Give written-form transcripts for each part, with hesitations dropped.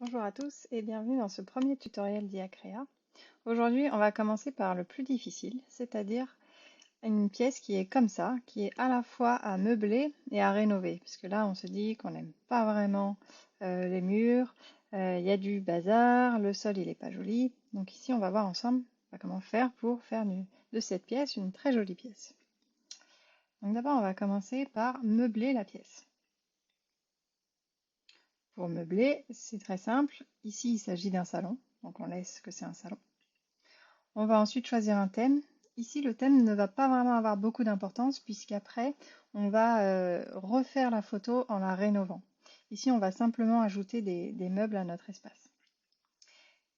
Bonjour à tous et bienvenue dans ce premier tutoriel d'IACREA. Aujourd'hui, on va commencer par le plus difficile, c'est-à-dire une pièce qui est comme ça, qui est à la fois à meubler et à rénover. Puisque là, on se dit qu'on n'aime pas vraiment les murs, il y a du bazar, le sol il n'est pas joli. Donc ici, on va voir ensemble comment faire pour faire de cette pièce une très jolie pièce. Donc d'abord, on va commencer par meubler la pièce. Pour meubler, c'est très simple. Ici, il s'agit d'un salon, donc on laisse que c'est un salon. On va ensuite choisir un thème. Ici, le thème ne va pas vraiment avoir beaucoup d'importance puisqu'après, on va refaire la photo en la rénovant. Ici, on va simplement ajouter des meubles à notre espace.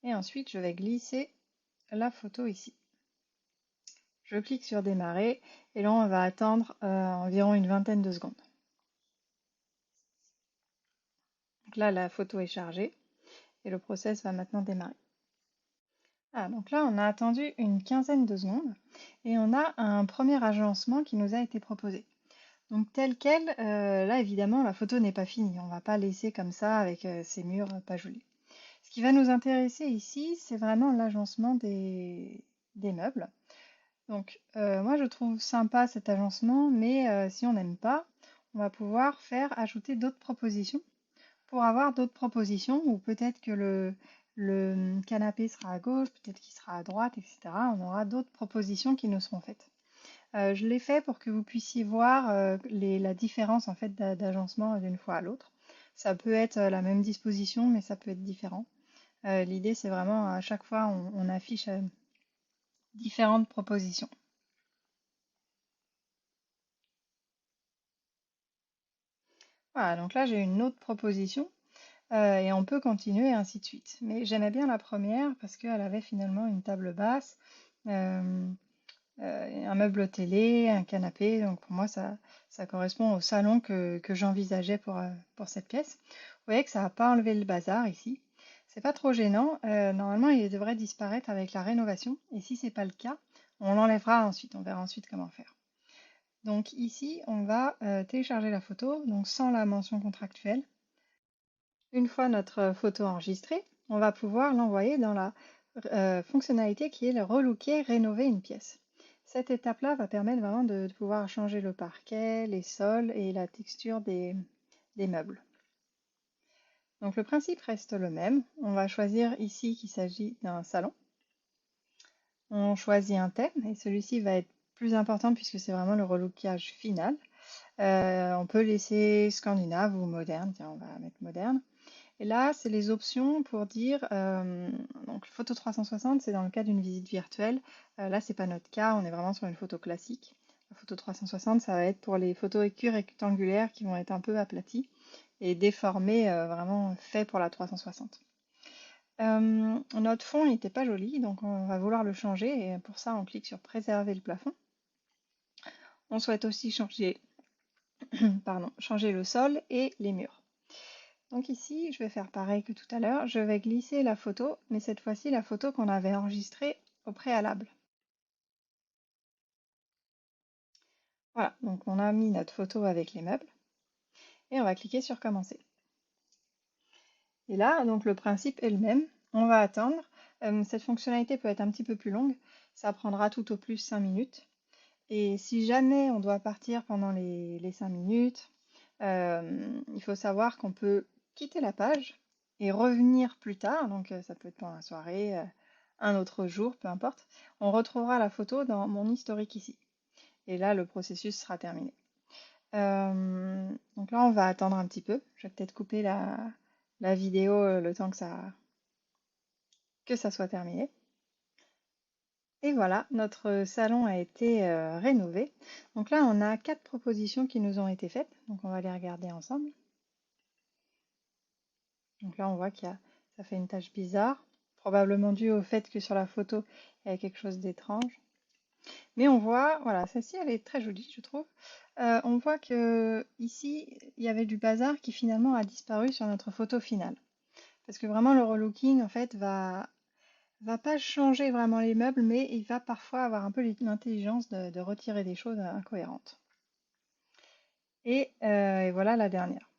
Et ensuite, je vais glisser la photo ici. Je clique sur démarrer et là, on va attendre environ une vingtaine de secondes. Donc là, la photo est chargée et le process va maintenant démarrer. Ah, donc là, on a attendu une quinzaine de secondes et on a un premier agencement qui nous a été proposé. Donc tel quel, là évidemment la photo n'est pas finie, on va pas laisser comme ça avec ces murs pas jolis. Ce qui va nous intéresser ici, c'est vraiment l'agencement des meubles. Donc moi je trouve sympa cet agencement, mais si on n'aime pas, on va pouvoir faire ajouter d'autres propositions pour avoir d'autres propositions, ou peut-être que le canapé sera à gauche, peut-être qu'il sera à droite, etc. On aura d'autres propositions qui nous seront faites. Je l'ai fait pour que vous puissiez voir la différence en fait d'agencement d'une fois à l'autre. Ça peut être la même disposition, mais ça peut être différent. L'idée, c'est vraiment à chaque fois, on affiche différentes propositions. Voilà, donc là, j'ai une autre proposition et on peut continuer ainsi de suite. Mais j'aimais bien la première parce qu'elle avait finalement une table basse, euh, un meuble télé, un canapé. Donc pour moi, ça correspond au salon que j'envisageais pour cette pièce. Vous voyez que ça n'a pas enlevé le bazar ici. C'est pas trop gênant. Normalement, il devrait disparaître avec la rénovation. Et si c'est pas le cas, on l'enlèvera ensuite. On verra ensuite comment faire. Donc ici, on va télécharger la photo, donc sans la mention contractuelle. Une fois notre photo enregistrée, on va pouvoir l'envoyer dans la fonctionnalité qui est le relooker, rénover une pièce. Cette étape-là va permettre vraiment de pouvoir changer le parquet, les sols et la texture des meubles. Donc le principe reste le même. On va choisir ici qu'il s'agit d'un salon. On choisit un thème et celui-ci va être plus important puisque c'est vraiment le relookage final. On peut laisser scandinave ou moderne. Tiens, on va mettre moderne. Et là, c'est les options pour dire, donc photo 360, c'est dans le cas d'une visite virtuelle. Là, c'est pas notre cas, on est vraiment sur une photo classique. La photo 360, ça va être pour les photos écus rectangulaires qui vont être un peu aplaties et déformées, vraiment fait pour la 360. Notre fond n'était pas joli, donc on va vouloir le changer et pour ça, on clique sur préserver le plafond. On souhaite aussi changer, pardon, changer le sol et les murs. Donc ici, je vais faire pareil que tout à l'heure. Je vais glisser la photo, mais cette fois-ci, la photo qu'on avait enregistrée au préalable. Voilà, donc on a mis notre photo avec les meubles et on va cliquer sur commencer. Et là, donc le principe est le même. On va attendre. Cette fonctionnalité peut être un petit peu plus longue. Ça prendra tout au plus 5 minutes. Et si jamais on doit partir pendant les 5 minutes, il faut savoir qu'on peut quitter la page et revenir plus tard. Donc ça peut être pendant la soirée, un autre jour, peu importe. On retrouvera la photo dans mon historique ici. Et là, le processus sera terminé. Donc là, on va attendre un petit peu. Je vais peut-être couper la vidéo le temps que ça soit terminé. Et voilà, notre salon a été rénové. Donc là, on a 4 propositions qui nous ont été faites. Donc on va les regarder ensemble. Donc là, on voit ça fait une tache bizarre, probablement due au fait que sur la photo, il y a quelque chose d'étrange. Mais on voit, voilà, celle-ci, elle est très jolie, je trouve. On voit que ici, il y avait du bazar qui finalement a disparu sur notre photo finale. Parce que vraiment, le relooking, en fait, va pas changer vraiment les meubles, mais il va parfois avoir un peu l'intelligence de retirer des choses incohérentes. Et voilà la dernière.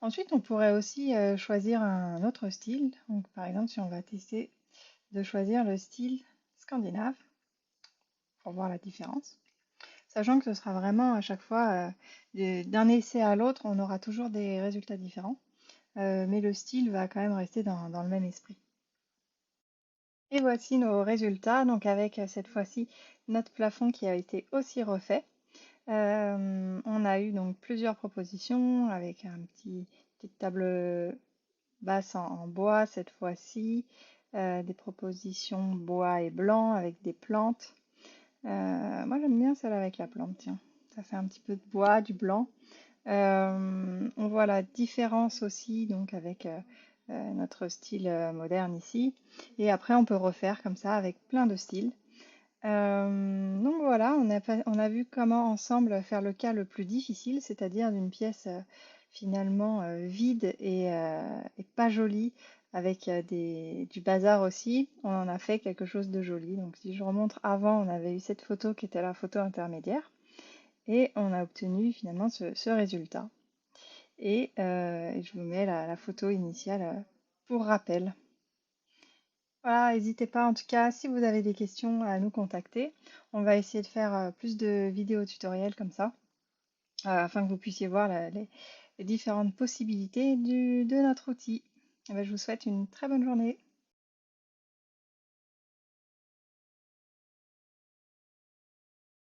Ensuite, on pourrait aussi choisir un autre style. Donc, par exemple, si on va tester de choisir le style scandinave pour voir la différence. Sachant que ce sera vraiment à chaque fois, d'un essai à l'autre, on aura toujours des résultats différents. Mais le style va quand même rester dans le même esprit. Et voici nos résultats, donc avec cette fois-ci notre plafond qui a été aussi refait. On a eu donc plusieurs propositions avec petite table basse en bois cette fois-ci, des propositions bois et blanc avec des plantes. Moi j'aime bien celle avec la plante, tiens. Ça fait un petit peu de bois, du blanc. On voit la différence aussi donc avec notre style moderne ici. Et après on peut refaire comme ça avec plein de styles. Donc voilà, on a vu comment ensemble faire le cas le plus difficile, c'est-à-dire d'une pièce finalement vide et pas jolie, avec du bazar aussi. On en a fait quelque chose de joli. Donc si je remonte avant, on avait eu cette photo qui était la photo intermédiaire, et on a obtenu finalement ce résultat. Et je vous mets la photo initiale pour rappel. Voilà, n'hésitez pas en tout cas si vous avez des questions à nous contacter. On va essayer de faire plus de vidéos tutoriels comme ça, afin que vous puissiez voir les différentes possibilités de notre outil. Eh ben, je vous souhaite une très bonne journée.